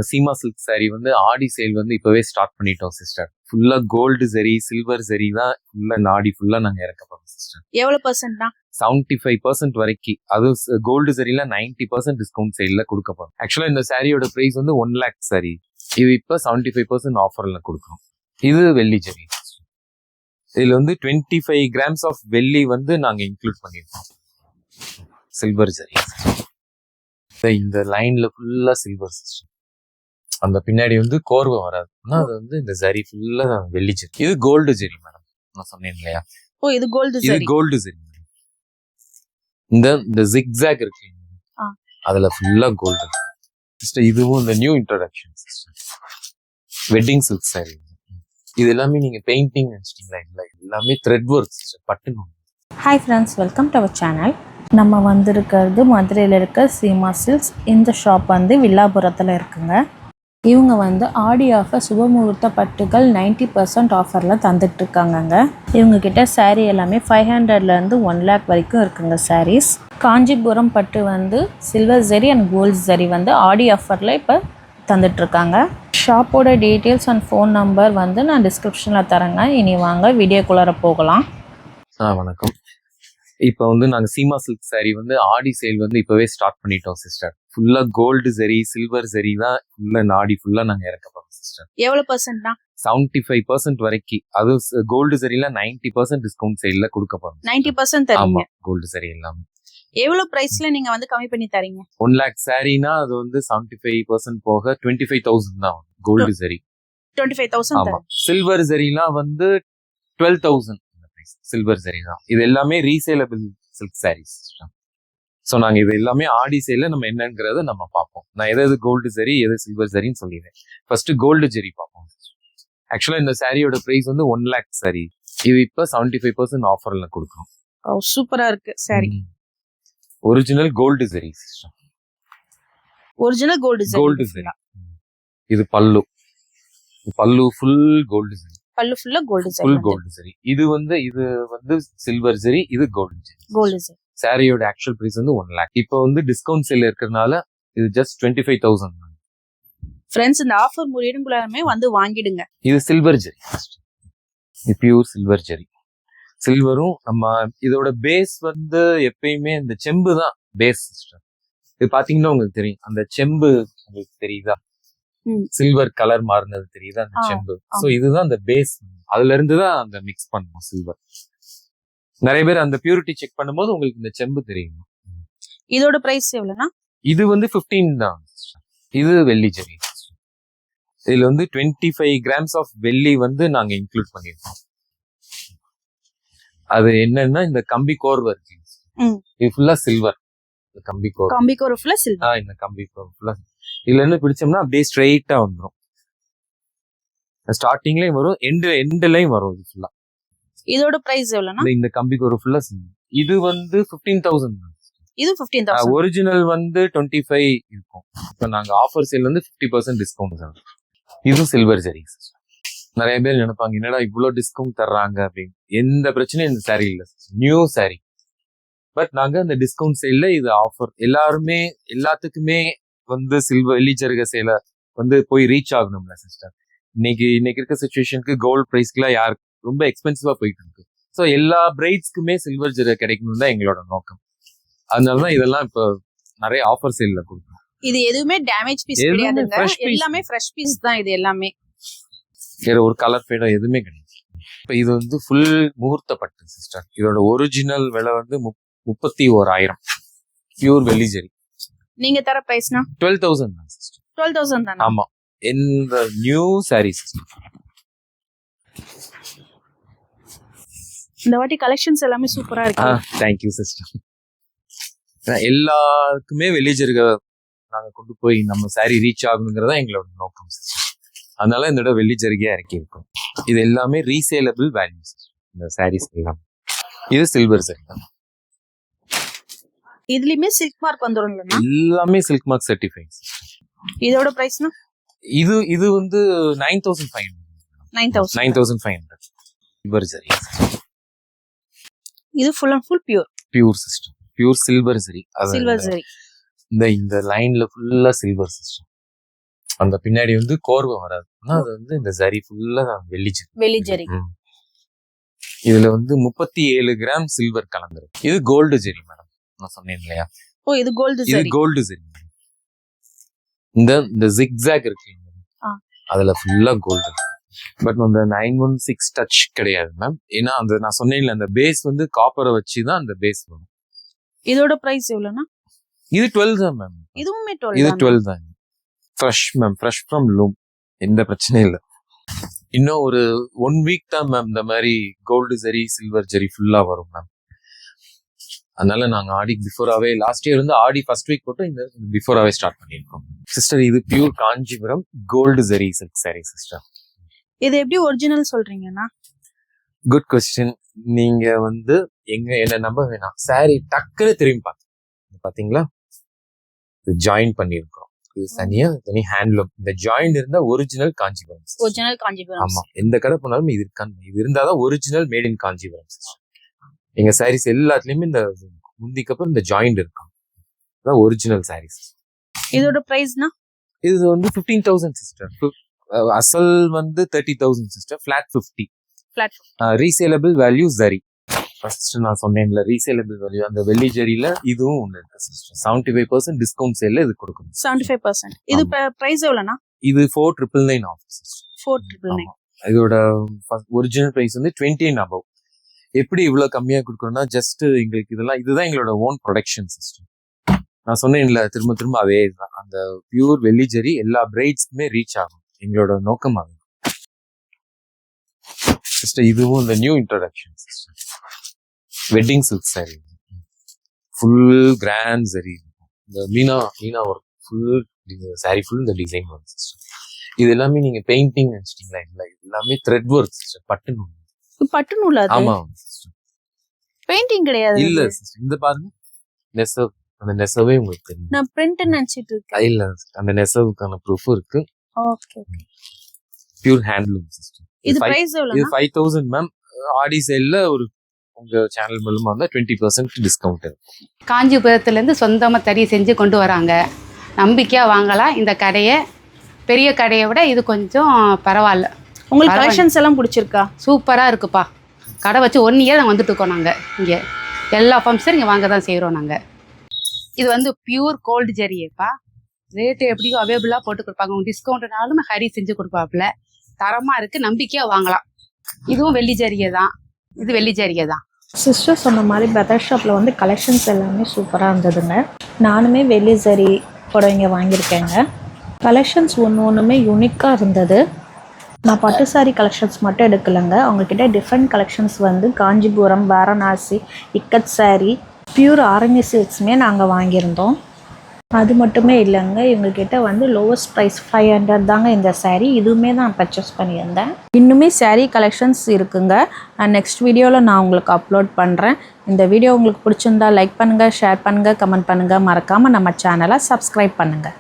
Seema silk sorry வந்து ஆடி sale வந்து இப்பவே ஸ்டார்ட் பண்ணிட்டோம் சிஸ்டர். ஃபுல்லா கோல்டு ஜரி சில்வர் ஜரி தான் ஃபுல்லா நாடி ஃபுல்லா நாங்க இறக்க போறோம் சிஸ்டர். எவ்வளவு பர்சன்ட்னா 75% வரைக்கும், அது கோல்டு சரியில 90% டிஸ்கவுண்ட் சேல்ல கொடுக்க போறோம். ஆக்சுவலா இந்த சாரியோட பிரைஸ் வந்து 1 lakh சாரி, இது இப்ப 75% ஆஃபர்ல கொடுக்குறோம். இது வெள்ளி ஜரி. இதுல வந்து 25 grams ஆஃப் வெள்ளி வந்து நாங்க இன்க்ளூட் பண்ணிருக்கோம். சில்வர் ஜரி இந்த லைன்ல ஃபுல்லா சில்வர் சிஸ்டம். அந்த பின்னாடி வந்து கோர்வை வராது, அது வந்து இந்த ஜரி ஃபுல்லா வெள்ளி ஜரி. இது கோல்டு ஜரி மேடம், நான் சொன்னேன் இல்லையா. ஓ, இது கோல்டு இது ஜரி. கோல்டு ஜரி. இந்த ஜிக்ஸாக் இருக்கு, அதுல ஃபுல்லா கோல்டு சிஸ்டர். இதுவும் இந்த new introduction sister, wedding silk sari. இது எல்லாமே நீங்க பெயிண்டிங் நினைச்சிட்டீங்களா? இல்லை, எல்லாமே த்ரெட் ஒர்க் சிஸ்டர், பட்டுன்னு. Hi friends, welcome to our channel. நம்ம வந்திருக்கிறது மதுரையில் இருக்க சீமா சில்க்ஸ். இந்த ஷாப் வந்து வில்லாபுரத்தில் இருக்குங்க. இவங்க வந்து ஆடி ஆஃபர் சுபமுகூர்த்த பட்டுகள் 90% ஆஃபரில் தந்துட்டுருக்காங்கங்க. இவங்கக்கிட்ட சாரீ எல்லாமே 500லேருந்து 1 lakh வரைக்கும் இருக்குங்க சாரீஸ். காஞ்சிபுரம் பட்டு வந்து silver zari and gold zari வந்து ஆடி ஆஃபரில் இப்போ தந்துட்டுருக்காங்க. ஷாப்போட டீட்டெயில்ஸ் அண்ட் ஃபோன் நம்பர் வந்து நான் டிஸ்கிரிப்ஷனில் தரேங்க. இனி வாங்க வீடியோக்குள்ளார போகலாம். வணக்கம். இப்போ வந்து நாங்கள் சீமா சில்க் சாரி வந்து ஆடி சேல் வந்து இப்போவே ஸ்டார்ட் பண்ணிட்டோம் சிஸ்டர். ஃபுல்லாக கோல்டு ஜரி சில்வர் ஜரி தான் ஃபுல்லாக நாடி ஃபுல்லாக நாங்கள் இறக்க போகிறோம் சிஸ்டர். எவ்வளோ பர்சன்ட்னா 75% வரைக்கும், அது கோல்டு ஜரியில 90% டிஸ்கவுண்ட் சேல்ல கொடுக்க போகிறோம். 90% தரீங்க? கோல்டு ஜரி எல்லாமே. எவ்வளோ பிரைஸ்ல நீங்க வந்து கம்மி பண்ணி தரீங்க? 1 lakh சாரினா அது வந்து 75% போக 25,000 தான் கோல்டு ஜரி. 25,000. ஆமா. சில்வர் ஜரிலாம் வந்து 12,000 சில்வர் ஜரி தான். இது எல்லாமே ரீசேலபிள் சில்க் சாரீஸ். ஸோ நாங்கள் இது எல்லாமே ஆடி சேல நம்ம என்னங்கிறத நம்ம பார்ப்போம். நான் எது கோல்டு ஜரி எது சில்வர் ஜரின்னு சொல்லிடுறேன். ஃபர்ஸ்ட் கோல்டு ஜரி பார்ப்போம். ஆக்சுவலா இந்த சாரியோட பிரைஸ் வந்து 1 lakh சாரி, இது இப்போ 75% ஆஃபர்ல கொடுக்குறோம். ஓ, சூப்பரா இருக்கு sari. Original gold zari system. Original gold zari. Gold zari. இது பல்லு ஃபுல் கோல்டு ஜரி. பல்லு ஃபுல்லா gold zari. Full gold zari. இது வந்து சில்வர் ஜரி, இது கோல்டு ஜரி. கோல்டு ஜரி. சாரியோட ஆக்சுவல் பிரைஸ் வந்து 1 lakh. இப்போ வந்து டிஸ்கவுண்ட் சேல் இருக்கிறதுனால இது ஜஸ்ட் 25,000. ஃப்ரெண்ட்ஸ், இந்த ஆஃபர் முடியும்குள்ளே வந்து வாங்கிடுங்க. இது சில்வர் ஜரி, இது பியூர் சில்வர் ஜரி. சில்வரும் நம்ம இதோட பேஸ் வந்து எப்பயுமே இந்த செம்பு தான் பேஸ் சிஸ்டம். இது பாத்தீங்கன்னா உங்களுக்கு தெரியும், அந்த செம்பு உங்களுக்கு தெரியுதா, சில்வர் கலர் மாறினது தெரியுதா, அந்த செம்பு. சோ இதுதான் அந்த பேஸ், அதுல இருந்து தான் அந்த மிக்ஸ் பண்ணுவோம் சில்வர். நிறைய பேர் அந்த பியூரிட்டி செக் பண்ணும்போது உங்களுக்கு இந்த செம்பு தெரியும். இதோட பிரைஸ் எவ்வளவுனா? இது வந்து 15 தான். இது வெள்ளி ஜரி. இதுல வந்து 25 grams ஆஃப் வெள்ளி வந்து நாங்க இன்க்ளூட் பண்ணிருக்கோம். அது என்னன்னா இந்த கம்பி கோர்வை இருக்கு, இது ஃபுல்லா சில்வர். கம்பி கோர் ஃபுல்லா சில்வர். இந்த கம்பி கோர் ஃபுல்லா இதுல இருந்து பிடிச்சோம்னா அப்படியே ஸ்ட்ரெயிட்டா வந்துரும். ஸ்டார்டிங்லயும் வரும், எண்ட்லயும் வரும். இது ஃபுல்லா. இதோட பிரைஸ் எவ்வளவுனா? இந்த கம்பி கோர் ஃபுல்லா இது வந்து 15,000. இது 15,000. ஒரிஜினல் வந்து 25 இருக்கும். இப்ப நாங்க ஆஃபர் சேல் வந்து 50% டிஸ்கவுண்ட். இது சில்வர் ஜரி. நிறைய பேர் நினைப்பாங்க என்னடா இவ்வளவு டிஸ்கவுண்ட் தர்றாங்க அப்படின்னு. எந்த பிரச்சனையும் இந்த சாரி இல்ல, நியூ சாரி. பட் நாங்க அந்த டிஸ்கவுண்ட் சேல்ல இது ஆஃபர் எல்லாருமே எல்லாத்துக்குமே வந்து சில்வர் வெள்ளி ஜருக சேல வந்து போய் ரீச் ஆகணும்ல சிஸ்டர். இன்னைக்கு இருக்க சிச்சுவேஷனுக்கு கோல்டு பிரைஸ்க்குலாம் யாருக்கு ரொம்ப எக்ஸ்பென்சிவா போயிட்டு இருக்கு. ஸோ எல்லா பிரைட்ஸ்க்குமே சில்வர் ஜருக கிடைக்கணும் தான் எங்களோட நோக்கம். அதனாலதான் இதெல்லாம் இப்போ நிறைய ஆஃபர் சேல்ல கொடுக்குறோம். இது எதுவுமே டேமேஜ் பீஸ் கிடையாதுங்க, எல்லாமே ஃப்ரெஷ் பீஸ் தான். இது எல்லாமே வேற ஒரு கலர் ஃபேடோ எதுவுமே கிடையாது. இப்போ இது வந்து ஃபுல் முகூர்த்த பட்டு சிஸ்டர். இதோட ஒரிஜினல் விலை வந்து 31,000 பியூர் வெள்ளி ஜரி. நீங்க தர பிரைஸ்னா 12,000 தான் சிஸ்டர். 12,000 தான். ஆமா, இந்த நியூ சாரீஸ். இந்த வாட்டி கலெக்ஷன்ஸ் எல்லாமே சூப்பரா இருக்கு. Thank you sister. எல்லாருக்குமே வெள்ளி ஜருக நாங்க கொண்டு போய் நம்ம சாரி ரீச் ஆகணுங்கிறதா எங்களோட நோக்கம் சிஸ்டர். அதனால இந்த வெள்ளி ஜருகையா இறக்கி இருக்கும். இது எல்லாமே ரீசேலபிள் வேல்யூஸ் இந்த சாரீஸ் எல்லாம். இது சில்வர் ஜரி தான். இதுலயுமே சில்க் மார்க் வந்துரும். எல்லாமே சில்க் மார்க் சர்டிஃபைட். இதோட பிரைஸ்னா? இது வந்து 9,500. 9,500 சில்வர் ஜரி. இது full and full pure system, pure silver zari. Silver zari. இந்த லைன்ல ஃபுல்லா சில்வர் சிஸ்டம். அந்த பின்னாடி வந்து கோர்வை வராது. ஆனா அது வந்து இந்த ஜரி ஃபுல்லா வெள்ளி ஜரி. வெள்ளி ஜரி. இதுல வந்து 37 கிராம் சில்வர் கலந்துருக்கு. இது கோல்டு ஜெரி மேடம், நான் சொன்னேன் இல்லையா? ஓ, இது கோல்டு இது ஜரி. கோல்டு ஜெரி. இந்த ஜிக்ஸாக் இருக்கு அதுல ஃபுல்லா கோல்டு. பட் அந்த 916 டச் கிடையாது மேம். ஏன்னா அந்த நான் சொன்னேன்ல அந்த பேஸ் வந்து காப்பரை வச்சுதான் அந்த பேஸ் வரும். இதோட பிரைஸ் எவ்வளவுனா? இது 12 தான் மேம். இதுவுமே இது 12 தான். Fresh ma'am, fresh from loom. எந்த பிரச்சனையும் இல்லை. இன்னும் ஒரு 1 வீக் தான் மேம் இந்த மாதிரி கோல்டு ஜெரி சில்வர் ஜெரி ஃபுல்லா வரும் மேம். அதனால நாங்க ஆடி பிஃபோராவே லாஸ்ட் இயர் வந்து ஆடி ஃபர்ஸ்ட் வீக் போட்டு இந்த பிஃபோராவே ஸ்டார்ட் பண்ணிருக்கோம் சிஸ்டர். இது pure Kanchipuram gold zari silk sari sister. இது எப்படி ஒரிஜினல் சொல்றீங்கன்னா? Good question. நீங்க வந்து என்ன நம்ப வேணாம், சாரி டக்குன்னு திரும்பி பாத்தீங்களா? இது ஜாயின் பண்ணிருக்கோம். இது தனி ஹேண்ட்லூம். இந்த ஜாயின் இருந்தா ஒரிஜினல் காஞ்சிபுரம். ஒரிஜினல் காஞ்சிபுரம். ஆமா, எந்த கடை போனாலும் இது இருந்தாதான் original made in Kanchipuram sister. எங்க சாரீஸ் எல்லாத்துலயுமே இந்த முந்திக்கு அப்புறம் இந்த ஜாயிண்ட் இருக்கும். அதான் ஒரிஜினல் சாரீஸ். இதோட பிரைஸ்னா? இது வந்து 15,000 சிஸ்டர். அசல் வந்து 30,000 sister. Flat 50. Resaleable value zari. First நான் சொன்னேன்ல ரீசேலபிள் வேல்யூ, அந்த வெள்ளி ஜரியில இதுவும் ஒண்ணு இருக்கு சிஸ்டர். 75% டிஸ்கவுண்ட் சேல்ல இது கொடுக்கணும். 75%. இது பிரைஸ் எவ்வளவுனா? இது 4,999 ஆஃபர் சிஸ்டர். 4,999. இதோட ஒரிஜினல் பிரைஸ் வந்து 20 above. எப்படி இவ்வளவு கம்மியா கொடுக்கணும்னா ஜஸ்ட் எங்களுக்கு இதுதான் எங்களோட ஓன் ப்ரொடக்ஷன் சிஸ்டம். நான் சொன்னேன்ல திரும்ப அதே இதுதான். அந்த பியூர் வெள்ளி ஜரி எல்லா பிரைட்ஸ்க்குமே ரீச் ஆகும். எங்களோட நோக்கம் ஆகும் சிஸ்டர். இதுவும் இந்த new introduction system. Wedding silk sari full grand சரி. இந்த Meena work full sari full இந்த டிசைன் ஒர்க் சிஸ்டம். இது எல்லாமே நீங்க பெயிண்டிங் நினைச்சிட்டீங்களா? இல்ல, இது எல்லாமே த்ரெட் ஒர்க் சிஸ்டர். பட்டு நூல். பட்டு நூல்? ஆமா, பெயிண்டிங் கிடையாது. இல்ல சிஸ்டர், இந்த பாருங்க நெசவு. அந்த நெசவே உங்களுக்கு தெரியும். நான் பிரிண்ட் நினைச்சிட்டு இருக்கேன். இல்ல, அந்த நெசவுக்கான ப்ரூஃப் இருக்கு. ஓகே. Pure handloom system. இது பிரைஸ் எவ்வளவு? இது 5,000 மேம். ஆடி சேல்ல ஒரு உங்க சேனல் மூலமா இருந்தா 20% டிஸ்கவுண்ட் இருக்கும். காஞ்சிபுரத்துல இருந்து சொந்தமா தறி செஞ்சு கொண்டு வராங்க. நம்பிக்கையா வாங்கலாம் இந்த கடையை. பெரிய கடையை விட இது கொஞ்சம் பரவாயில்ல. உங்களுக்கு கலெக்ஷன்ஸ் எல்லாம் பிடிச்சிருக்கா? சூப்பராக இருக்குப்பா. கடை வச்சு 1 இயர் நாங்கள் வந்துட்டு இருக்கோம். நாங்கள் இங்கே எல்லா ஃபங்க்ஷனும் இங்கே வாங்க தான் செய்கிறோம் நாங்கள். இது வந்து பியூர் கோல்டு ஜெரியப்பா. ரேட்டு எப்படியோ அவைலபிளாக போட்டு கொடுப்பாங்க. டிஸ்கவுண்ட்னாலும் ஹரி செஞ்சு கொடுப்பாப்புல. தரமாக இருக்குது, நம்பிக்கையாக வாங்கலாம். இதுவும் வெள்ளி ஜரிகை தான். இது வெள்ளி ஜரிகை தான் சிஸ்டர். சொன்ன மாதிரி பிரதர் ஷாப்பில் வந்து கலெக்ஷன்ஸ் எல்லாமே சூப்பராக இருந்ததுங்க. நானுமே வெள்ளி ஜரி புடவைங்க வாங்கியிருக்கேங்க. கலெக்ஷன்ஸ் ஒன்றுமே யூனிக்காக இருந்தது. நான் பட்டு சாரி கலெக்ஷன்ஸ் மட்டும் எடுக்கலைங்க. அவங்கக்கிட்ட டிஃப்ரெண்ட் கலெக்ஷன்ஸ் வந்து காஞ்சிபுரம், வாரணாசி, இக்கட் சாரி, பியூர் ஆரணி சில்க்ஸுமே நாங்கள் வாங்கியிருந்தோம். அது மட்டுமே இல்லைங்க, இவங்கக்கிட்ட வந்து லோவஸ்ட் ப்ரைஸ் 500 தாங்க இந்த சாரீ. இதுவுமே தான் பர்ச்சேஸ் பண்ணியிருந்தேன். இன்னுமே சாரீ கலெக்ஷன்ஸ் இருக்குங்க. நெக்ஸ்ட் வீடியோவில் நான் உங்களுக்கு அப்லோட் பண்ணுறேன். இந்த வீடியோ உங்களுக்கு பிடிச்சிருந்தா லைக் பண்ணுங்கள், ஷேர் பண்ணுங்கள், கமெண்ட் பண்ணுங்கள். மறக்காமல் நம்ம சேனலை சப்ஸ்கிரைப் பண்ணுங்கள்.